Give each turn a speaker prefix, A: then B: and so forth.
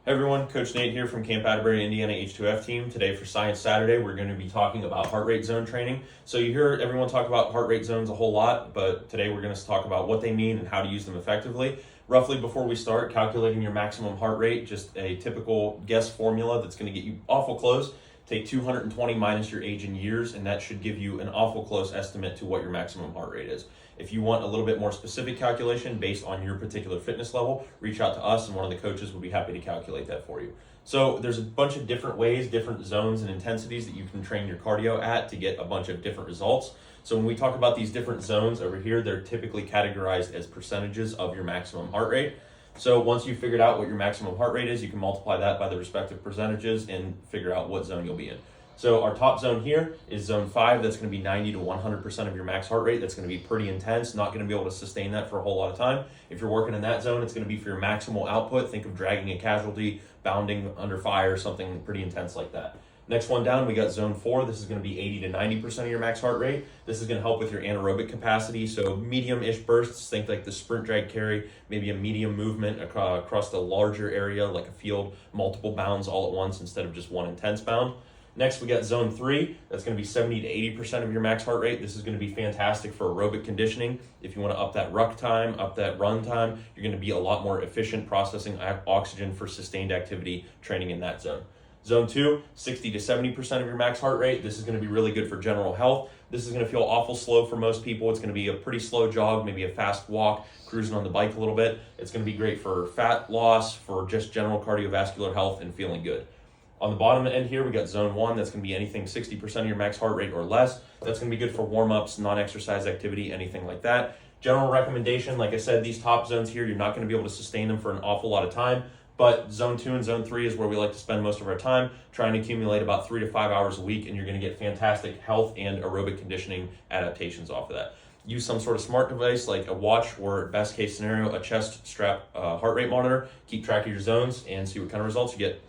A: Hey everyone, Coach Nate here from Camp Atterbury, Indiana H2F team. Today for Science Saturday, we're going to be talking about heart rate zone training. So you hear everyone talk about heart rate zones a whole lot, but today we're going to talk about what they mean and how to use them effectively. Roughly before we start calculating your maximum heart rate, just a typical guess formula that's going to get you awful close. Take 220 minus your age in years, and that should give you an awful close estimate to what your maximum heart rate is. If you want a little bit more specific calculation based on your particular fitness level, reach out to us and one of the coaches will be happy to calculate that for you. So there's a bunch of different ways, different zones and intensities that you can train your cardio at to get a bunch of different results. So when we talk about these different zones over here, they're typically categorized as percentages of your maximum heart rate. So once you've figured out what your maximum heart rate is, you can multiply that by the respective percentages and figure out what zone you'll be in. So our top zone here is zone 5. That's going to be 90 to 100% of your max heart rate. That's going to be pretty intense, not going to be able to sustain that for a whole lot of time. If you're working in that zone, it's going to be for your maximal output. Think of dragging a casualty, bounding under fire, something pretty intense like that. Next one down, we got zone 4. This is going to be 80 to 90% of your max heart rate. This is going to help with your anaerobic capacity. So medium-ish bursts, think like the sprint drag carry, maybe a medium movement across the larger area, like a field, multiple bounds all at once instead of just one intense bound. Next, we got zone 3. That's going to be 70 to 80% of your max heart rate. This is going to be fantastic for aerobic conditioning. If you want to up that ruck time, up that run time, you're going to be a lot more efficient processing oxygen for sustained activity training in that zone. Zone 2, 60 to 70% of your max heart rate. This is going to be really good for general health. This is going to feel awful slow for most people. It's going to be a pretty slow jog, maybe a fast walk, cruising on the bike a little bit. It's going to be great for fat loss, for just general cardiovascular health and feeling good. On the bottom end here, we got zone 1. That's going to be anything 60% of your max heart rate or less. That's going to be good for warm-ups, non-exercise activity, anything like that. General recommendation, like I said, these top zones here, you're not going to be able to sustain them for an awful lot of time. But zone 2 and zone 3 is where we like to spend most of our time, trying to accumulate about 3 to 5 hours a week, and you're going to get fantastic health and aerobic conditioning adaptations off of that. Use some sort of smart device like a watch or, best case scenario, a chest strap heart rate monitor. Keep track of your zones and see what kind of results you get.